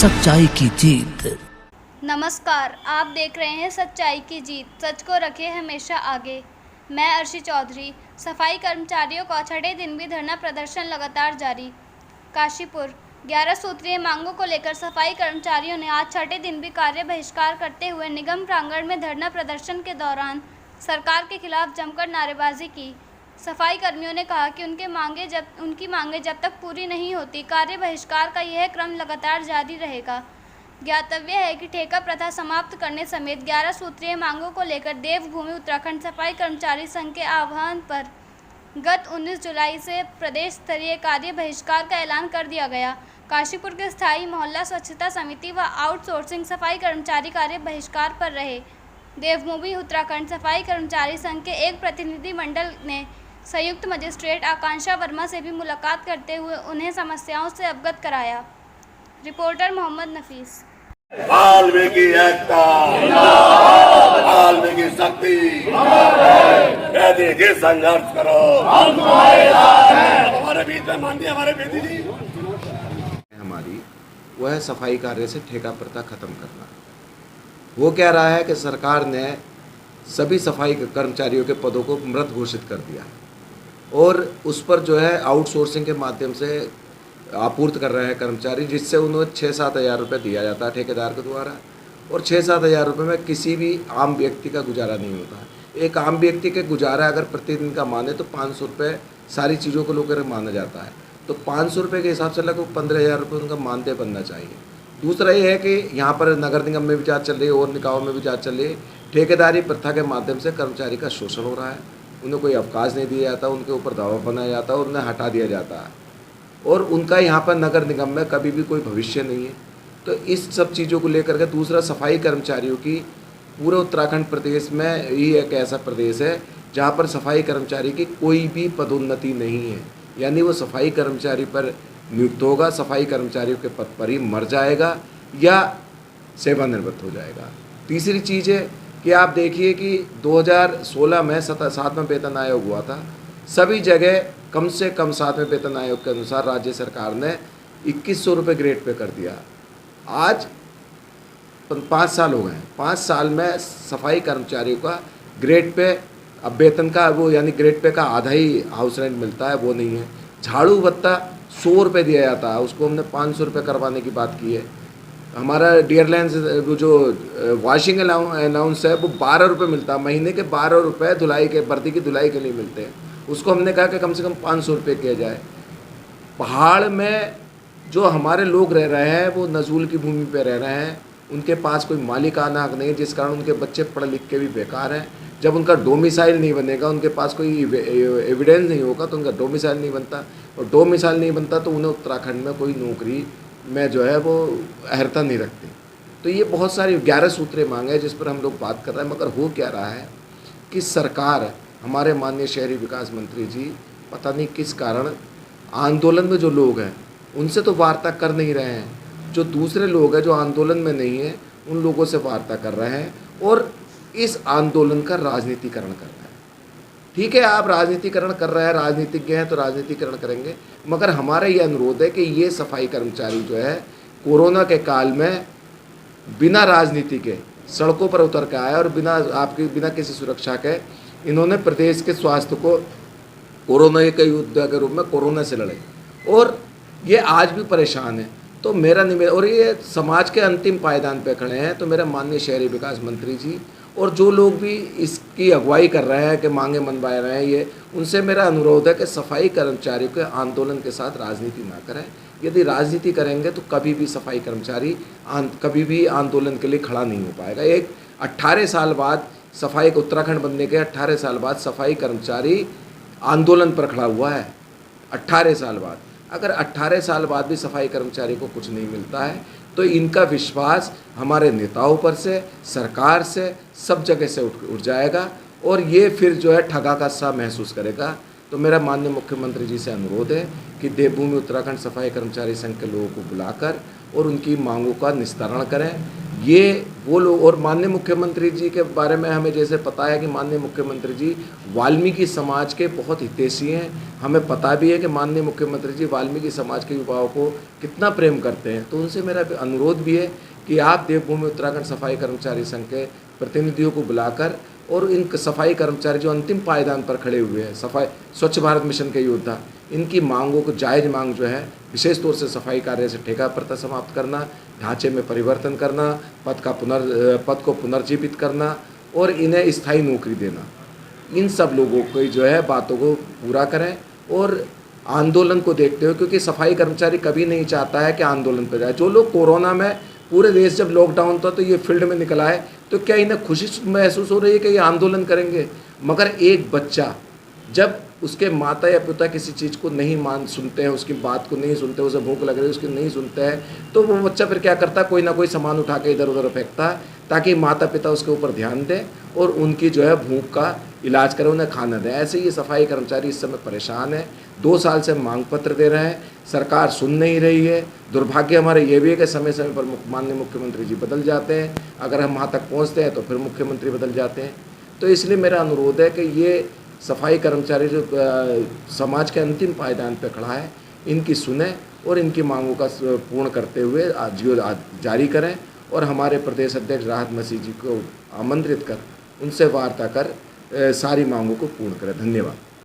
सच्चाई की जीत। नमस्कार, आप देख रहे हैं सच्चाई की जीत। सच को रखे हमेशा आगे। मैं अर्शी चौधरी। सफाई कर्मचारियों का छठे दिन भी धरना प्रदर्शन लगातार जारी। काशीपुर 11 सूत्रीय मांगों को लेकर सफाई कर्मचारियों ने आज छठे दिन भी कार्य बहिष्कार करते हुए निगम प्रांगण में धरना प्रदर्शन के दौरान सरकार के खिलाफ जमकर नारेबाजी की। सफाई कर्मियों ने कहा कि उनकी मांगें जब तक पूरी नहीं होती, कार्य बहिष्कार का यह क्रम लगातार जारी रहेगा। ज्ञातव्य है कि ठेका प्रथा समाप्त करने समेत 11 सूत्रीय मांगों को लेकर देवभूमि उत्तराखंड सफाई कर्मचारी संघ के आह्वान पर गत 19 जुलाई से प्रदेश स्तरीय कार्य बहिष्कार का ऐलान कर दिया गया। काशीपुर के स्थायी मोहल्ला स्वच्छता समिति व आउटसोर्सिंग सफाई कर्मचारी कार्य बहिष्कार पर रहे। देवभूमि उत्तराखंड सफाई कर्मचारी संघ के एक प्रतिनिधि मंडल ने संयुक्त मजिस्ट्रेट आकांक्षा वर्मा से भी मुलाकात करते हुए उन्हें समस्याओं से अवगत कराया। रिपोर्टर मोहम्मद नफीस। वाल्मीकि एकता, वाल्मीकि शक्ति, बेटी संघर्ष करो, हमारे बीच में माननीय हमारे बेटी जी हमारी वह है सफाई कार्य से ठेका प्रथा खत्म करना। वो कह रहा है कि सरकार ने सभी सफाई कर्मचारियों के पदों को मृत घोषित कर दिया और उस पर जो है आउटसोर्सिंग के माध्यम से आपूर्ति कर रहे हैं कर्मचारी, जिससे उन्हें 6-7 हज़ार रुपये दिया जाता है ठेकेदार के द्वारा और 6-7 हज़ार रुपये में किसी भी आम व्यक्ति का गुजारा नहीं होता है। एक आम व्यक्ति के गुजारा अगर प्रतिदिन का माने तो 500 रुपये सारी चीज़ों को लेकर माना जाता है, तो 500 रुपये के हिसाब से लगभग 15,000 रुपये उनका मानदेय बनना चाहिए। दूसरा ये है कि यहाँ पर नगर निगम में भी जांच चल रही है और निकायों में भी जांच चल रही है। ठेकेदारी प्रथा के माध्यम से कर्मचारी का शोषण हो रहा है, उन्हें कोई अवकाश नहीं दिया जाता, उनके ऊपर दबाव बनाया जाता है और उन्हें हटा दिया जाता है और उनका यहाँ पर नगर निगम में कभी भी कोई भविष्य नहीं है। तो इस सब चीज़ों को लेकर के दूसरा सफाई कर्मचारियों की पूरे उत्तराखंड प्रदेश में ही एक ऐसा प्रदेश है जहाँ पर सफाई कर्मचारी की कोई भी पदोन्नति नहीं है, यानी वो सफाई कर्मचारी पर नियुक्त होगा, सफाई कर्मचारियों के पद पर ही मर जाएगा या सेवानिवृत्त हो जाएगा। तीसरी चीज़ है कि आप देखिए कि 2016 में 7वां वेतन आयोग हुआ था, सभी जगह कम से कम 7वें वेतन आयोग के अनुसार राज्य सरकार ने 2100 रुपये ग्रेड पे कर दिया। आज 5 साल हो गए, 5 साल में सफाई कर्मचारियों का ग्रेड पे अब वेतन का वो यानी ग्रेड पे का आधा ही हाउस रेंट मिलता है, वो नहीं है। झाड़ू भत्ता 100 रुपये दिया जाता है, उसको हमने 500 रुपये करवाने की बात की है। हमारा डियरलाइंस वो जो वॉशिंग अलाउंस है वो 12 रुपये मिलता है, महीने के 12 रुपये धुलाई के वर्दी की धुलाई के लिए मिलते हैं। उसको हमने कहा कि कम से कम 500 रुपये किया जाए। पहाड़ में जो हमारे लोग रह रहे हैं वो नजूल की भूमि पे रह रहे हैं, उनके पास कोई मालिकाना हक नहीं है, जिस कारण उनके बच्चे पढ़ लिख के भी बेकार हैं। जब उनका डोमिसाइल नहीं बनेगा, उनके पास कोई एविडेंस नहीं होगा तो उनका डोमिसाइल नहीं बनता और डोमिसाइल नहीं बनता तो उन्हें उत्तराखंड में कोई नौकरी में जो है वो अहर्ता नहीं रखती। तो ये बहुत सारी 11 सूत्रीय मांग है जिस पर हम लोग बात कर रहे हैं, मगर हो क्या रहा है कि सरकार, हमारे माननीय शहरी विकास मंत्री जी पता नहीं किस कारण आंदोलन में जो लोग हैं उनसे तो वार्ता कर नहीं रहे हैं, जो दूसरे लोग हैं जो आंदोलन में नहीं हैं उन लोगों से वार्ता कर रहे हैं और इस आंदोलन का राजनीतिकरण कर रहे हैं। ठीक है, आप राजनीतिकरण कर रहे हैं, राजनीतिज्ञ हैं तो राजनीतिकरण करेंगे, मगर हमारा ये अनुरोध है कि ये सफाई कर्मचारी जो है कोरोना के काल में बिना राजनीति के सड़कों पर उतर के आया और बिना किसी सुरक्षा के इन्होंने प्रदेश के स्वास्थ्य को कोरोना के युद्ध के रूप में कोरोना से लड़े और ये आज भी परेशान है। तो मेरा निवेदन, और ये समाज के अंतिम पायदान पे खड़े हैं, तो मेरा माननीय शहरी विकास मंत्री जी और जो लोग भी इसकी अगुवाई कर रहे हैं कि मांगे मनवाए रहे हैं, ये उनसे मेरा अनुरोध है कि सफाई कर्मचारियों के आंदोलन के साथ राजनीति ना करें। यदि राजनीति करेंगे तो कभी भी सफाई कर्मचारी कभी भी आंदोलन के लिए खड़ा नहीं हो पाएगा। एक 18 साल बाद सफाई उत्तराखंड बनने के 18 साल बाद सफाई कर्मचारी आंदोलन पर खड़ा हुआ है। 18 साल बाद, अगर 18 साल बाद भी सफाई कर्मचारी को कुछ नहीं मिलता है तो इनका विश्वास हमारे नेताओं पर से, सरकार से, सब जगह से उठ जाएगा और ये फिर जो है ठगा का सा महसूस करेगा। तो मेरा माननीय मुख्यमंत्री जी से अनुरोध है कि देवभूमि उत्तराखंड सफाई कर्मचारी संघ के लोगों को बुलाकर और उनकी मांगों का निस्तारण करें। ये वो लोग, और माननीय मुख्यमंत्री जी के बारे में हमें जैसे पता है कि माननीय मुख्यमंत्री जी वाल्मीकि समाज के बहुत हितैषी हैं। हमें पता भी है कि माननीय मुख्यमंत्री जी वाल्मीकि समाज के युवाओं को कितना प्रेम करते हैं। तो उनसे मेरा अनुरोध भी है कि आप देवभूमि उत्तराखंड सफाई कर्मचारी संघ के प्रतिनिधियों को बुलाकर और इन सफाई कर्मचारी जो अंतिम पायदान पर खड़े हुए हैं, सफाई स्वच्छ भारत मिशन के योद्धा, इनकी मांगों को, जायज़ मांग जो है, विशेष तौर से सफाई कार्य से ठेका प्रथा समाप्त करना, ढांचे में परिवर्तन करना, पद को पुनर्जीवित करना और इन्हें स्थायी नौकरी देना, इन सब लोगों की जो है बातों को पूरा करें। और आंदोलन को देखते हुए, क्योंकि सफाई कर्मचारी कभी नहीं चाहता है कि आंदोलन पर जाए। जो लोग कोरोना में, पूरे देश जब लॉकडाउन था तो ये फील्ड में निकल आए, तो क्या इन्हें खुशी महसूस हो रही है कि ये आंदोलन करेंगे? मगर एक बच्चा जब उसके माता या पिता किसी चीज़ को नहीं सुनते हैं, उसकी बात को नहीं सुनते, उसे भूख लग रही है उसकी नहीं सुनते हैं, तो वो बच्चा फिर क्या करता है, कोई ना कोई सामान उठा के इधर उधर फेंकता है ताकि माता पिता उसके ऊपर ध्यान दें और उनकी जो है भूख का इलाज करें, उन्हें खाना दें। ऐसे ये सफाई कर्मचारी इस समय परेशान है। 2 साल से मांग पत्र दे रहे हैं, सरकार सुन नहीं रही है। दुर्भाग्य हमारे ये भी है कि समय समय पर माननीय मुख्यमंत्री जी बदल जाते हैं, अगर हम वहाँ तक पहुँचते हैं तो फिर मुख्यमंत्री बदल जाते हैं। तो इसलिए मेरा अनुरोध है कि ये सफाई कर्मचारी जो समाज के अंतिम पायदान पर खड़ा है, इनकी सुने और इनकी मांगों का पूर्ण करते हुए जारी करें और हमारे प्रदेश अध्यक्ष राहत मसीह जी को आमंत्रित कर उनसे वार्ता कर सारी मांगों को पूर्ण करें। धन्यवाद।